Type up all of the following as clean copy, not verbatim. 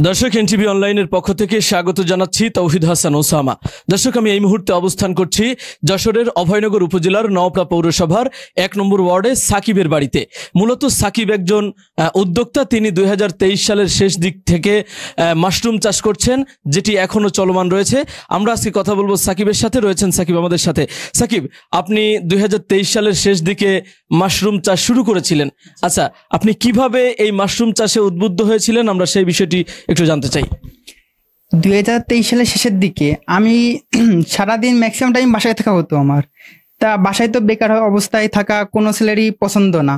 দর্শক এনটিভি অনলাইনের পক্ষ থেকে স্বাগত জানাচ্ছি তৌহিদ হাসান ওসামা। দর্শক আমি এই মুহূর্তে অবস্থান করছি যশোরের অভয়নগর উপজেলার নওপড়া পৌরসভার ১ নম্বর ওয়ার্ডে সাকিবের বাড়িতে। মূলত সাকিব একজন উদ্যোক্তা। তিনি ২০২৩ সালের শেষ দিক থেকে মাশরুম চাষ করছেন, যেটি এখনো চলমান রয়েছে। আমরা আজকে কথা বলবো সাকিবের সাথে। রয়েছেন সাকিব আমাদের সাথে। সাকিব, আপনি ২০২৩ সালের শেষ দিকে মাশরুম চাষ শুরু করেছিলেন। আচ্ছা, আপনি কিভাবে এই মাশরুম চাষে উদ্বুদ্ধ হয়েছিলেন, আমরা সেই বিষয়টি একটু জানতে চাই। ২০২৩ সালের শেষের দিকে আমি সারাদিন ম্যাক্সিমাম টাইম বাসায় থাকা হতো আমার। তা বাসায় তো বেকার অবস্থায় থাকা কোনো ছেলেরই পছন্দ না।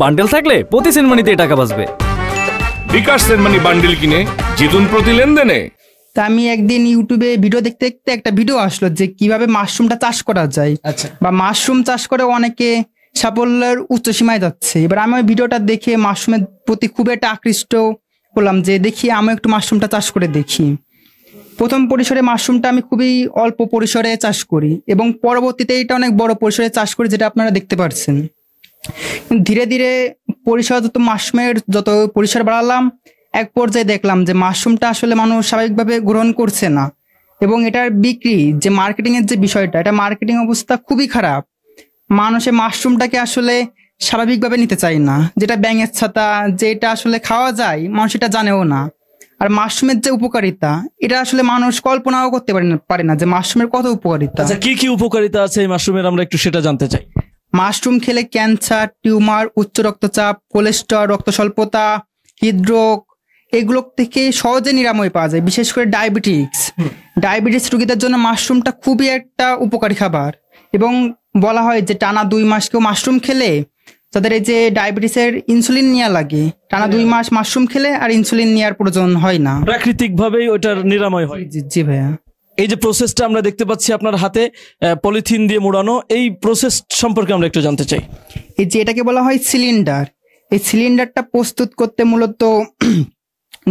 বান্ডেল থাকলে প্রতি সেনমানিতে টাকা বাঁচবে। বিকাশ সেনমানি বান্ডেল কিনে জিতুন প্রতি লেনদেনে। তা আমি একদিন ইউটিউবে ভিডিও দেখতে দেখতে একটা ভিডিও আসলো যে কিভাবে মাশরুমটা চাষ করা যায়। আচ্ছা, বা মাশরুম চাষ করে অনেকে সাফল্যের উচ্চ সীমায় যাচ্ছে। এবার আমি ওই ভিডিওটা দেখে মাশরুমের প্রতি খুব একটা আকৃষ্ট বললাম যে দেখি আমি একটু মাশরুমটা চাষ করে দেখি। প্রথম পরিসরে মাশরুমটা আমি খুবই অল্প পরিসরে চাষ করি এবং পরবর্তীতে এটা অনেক বড় পরিসরে চাষ করি, যেটা আপনারা দেখতে পাচ্ছেন। ধীরে ধীরে পরিসর মাশরুমের যত পরিসর বাড়ালাম, এক পর্যায়ে দেখলাম যে মাশরুমটা আসলে মানুষ স্বাভাবিকভাবে গ্রহণ করছে না এবং এটার বিক্রি যে মার্কেটিং এর যে বিষয়টা, এটা মার্কেটিং অবস্থা খুবই খারাপ। মানুষে মাশরুমটাকে আসলে স্বাভাবিকভাবে নিতে চায় না, যেটা ব্যাঙের ছাতা, যেটা আসলে খাওয়া যায় মানুষ এটা জানেও না। আর মাশরুমের যে উপকারিতা, এটা আসলে মানুষ কল্পনাও করতে পারে না যে মাশরুমের কত উপকারিতা। আচ্ছা, কি কি উপকারিতা আছে এই মাশরুমের, আমরা একটু সেটা জানতে চাই। মাশরুম খেলে ক্যান্সার, টিউমার, উচ্চ রক্তচাপ, কোলেস্টেরল, রক্ত স্বল্পতা, হৃদরোগ এগুলো থেকে সহজে নিরাময় পাওয়া যায়। বিশেষ করে ডায়াবেটিস রোগীদের জন্য মাশরুমটা খুবই একটা উপকারী খাবার এবং বলা হয় যে টানা ২ মাস কেউ মাশরুম খেলে তাদের এই যে ডায়াবেটিসের ইনসুলিন নেওয়া লাগে, টানা ২ মাস মাশরুম খেলে আর ইনসুলিন নেওয়ার প্রয়োজন হয় না, প্রাকৃতিক ভাবেই ওটার নিরাময় হয়। জি ভাইয়া। এই যে প্রসেসটা আমরা দেখতে পাচ্ছি আপনার হাতে পলিথিন দিয়ে মোড়ানো, এই প্রসেস সম্পর্কে আমরা একটু জানতে চাই। এই যে এটাকে বলা হয় সিলিন্ডার। এই সিলিন্ডারটা প্রস্তুত করতে মূলত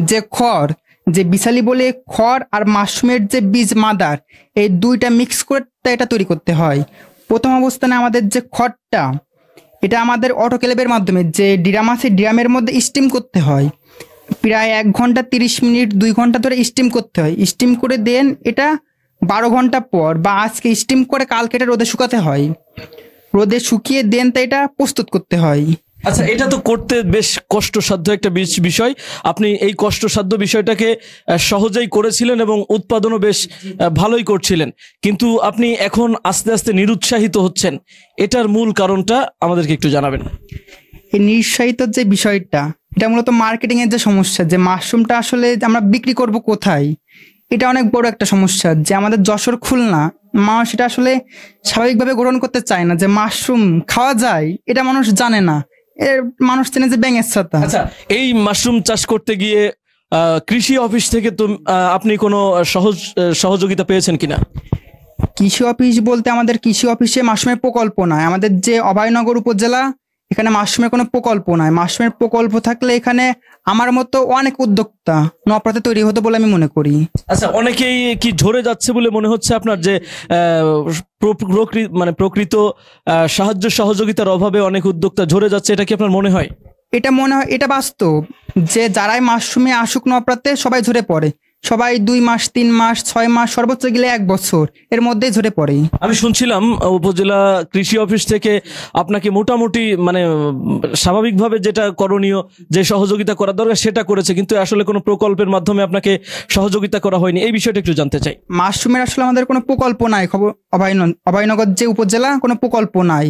যে খড়, যে বিশালি বলে খড় আর মাশরুমের যে বীজ মাদার, এই দুইটা মিক্স করে এটা তৈরি করতে হয়। প্রথম অবস্থানে আমাদের যে খড়টা, এটা আমাদের অটোক্লেভের মাধ্যমে যে ডিরাম আছে, ডিরামের মধ্যে স্টিম করতে হয়। প্রায় ১ ঘন্টা ৩০ মিনিট ২ ঘন্টা ধরে স্টিম করতে হয়। স্টিম করে দেন এটা ১২ ঘন্টা পর বা আজকে স্টিম করে কালকে এটা রোদে শুকাতে হয়। রোদে শুকিয়ে দেন তা এটা প্রস্তুত করতে হয়। আচ্ছা, এটা তো করতে বেশ কষ্টসাধ্য একটা বিষয়। আপনি এই কষ্টসাধ্য বিষয়টাকে সহজেই করেছিলেন এবং উৎপাদনও বেশ ভালোই করছিলেন, কিন্তু আপনি এখন আস্তে আস্তে নিরুৎসাহিত হচ্ছেন। এটার মূল কারণটা আমাদেরকে একটু জানাবেন। এই নিরুৎসাহিত যে বিষয়টা, এটা মূলত মার্কেটিং এর যে সমস্যা, যে মাশরুমটা আসলে আমরা বিক্রি করব কোথায়, এটা অনেক বড় একটা সমস্যা। যে আমাদের যশোর, খুলনা মানুষ এটা আসলে স্বাভাবিকভাবে গ্রহণ করতে চায় না যে মাশরুম খাওয়া যায়, এটা মানুষ জানে না। মানুষ চেনে যে ব্যাঙের ছাতা। আচ্ছা, এই মাশরুম চাষ করতে গিয়ে কৃষি অফিস থেকে তো আপনি কোনো সহযোগিতা পেয়েছেন কিনা? কৃষি অফিস বলতে আমাদের কৃষি অফিসে মাশরুমের প্রকল্প নয়। আমাদের যে অভয়নগর উপজেলা, এখানে মাশরুমের কোনো প্রকল্প নয়। মাশরুমের প্রকল্প থাকলে এখানে আমার মতো অনেক উদ্যোক্তা নওপড়াতে তৈরি হতো বলে আমি মনে করি। আচ্ছা, অনেকেই কি ঝরে যাচ্ছে বলে মনে হচ্ছে আপনার, যে প্রকৃত সাহায্য সহযোগিতার অভাবে অনেক উদ্যোক্তা ঝরে যাচ্ছে, এটা কি আপনার মনে হয়? এটা মনে হয়, এটা বাস্তব যে যারাই মাশরুমে আসুক নওপড়াতে সবাই ঝরে পড়ে। সবাই ২ মাস ৩ মাস ৬ মাস সর্বোচ্চ গেলে ১ বছর এর মধ্যেই ঝরে পড়ে। আমি শুনছিলাম উপজেলা কৃষি অফিস থেকে আপনাকে মোটামুটি স্বাভাবিকভাবে যেটা করণীয়, যে সহযোগিতা করা দরকার সেটা করেছে, কিন্তু আসলে কোনো প্রকল্পের মাধ্যমে আপনাকে সহযোগিতা করা হয়নি। এই বিষয়টা একটু জানতে চাই। মাশরুমের আসলে আমাদের কোনো প্রকল্প নাই। অভয়নগর যে উপজেলা, কোনো প্রকল্প নাই।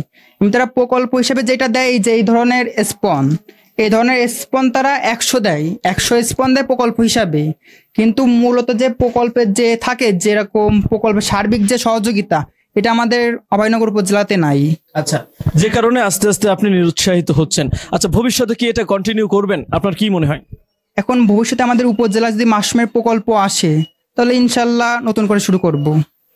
তারা প্রকল্প হিসেবে যেটা দেয় যে এই ধরনের স্পন, এই ধরনের স্পন তারা ১০০ দেয়, ১০০ স্পন দেয় প্রকল্প হিসাবে। কিন্তু মূলত যে প্রকল্পের যে থাকে, যেরকম প্রকল্পের সার্বিক যে সহযোগিতা, এটা আমাদের অভয়নগর উপজেলাতে নাই। আচ্ছা, যে কারণে আস্তে আস্তে আপনি নিরুৎসাহিত হচ্ছেন। আচ্ছা, ভবিষ্যতে কি এটা কন্টিনিউ করবেন? আপনার কি মনে হয়? এখন ভবিষ্যতে আমাদের উপজেলা যদি মাশরুমের প্রকল্প আসে, তাহলে ইনশাল্লাহ নতুন করে শুরু করব।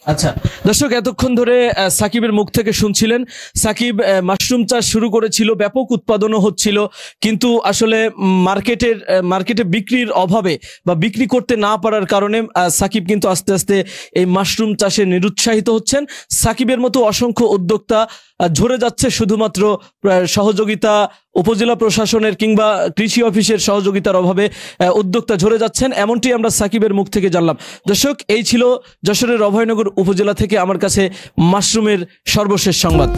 আচ্ছা দর্শক, এতক্ষণ ধরে সাকিবের মুখ থেকে শুনছিলেন সাকিব মাশরুম চাষ শুরু করেছিল, ব্যাপক উৎপাদনও হচ্ছিল, কিন্তু আসলে মার্কেটে বিক্রির অভাবে বা বিক্রি করতে না পারার কারণে সাকিব কিন্তু আস্তে আস্তে এই মাশরুম চাষে নিরুৎসাহিত হচ্ছেন। সাকিবের মতো অসংখ্য উদ্যোক্তা ঝরে যাচ্ছে শুধুমাত্র সহযোগিতা উপজেলা প্রশাসনের কিংবা কৃষি অফিসের সহযোগিতার অভাবে উদ্যোক্তা ঝরে যাচ্ছেন, এমনটি আমরা সাকিবের মুখ থেকে জানলাম। দর্শক, এই ছিল যশোরের অভয়নগর উপজেলা থেকে আমার কাছে মাশরুমের সর্বশেষ সংবাদ।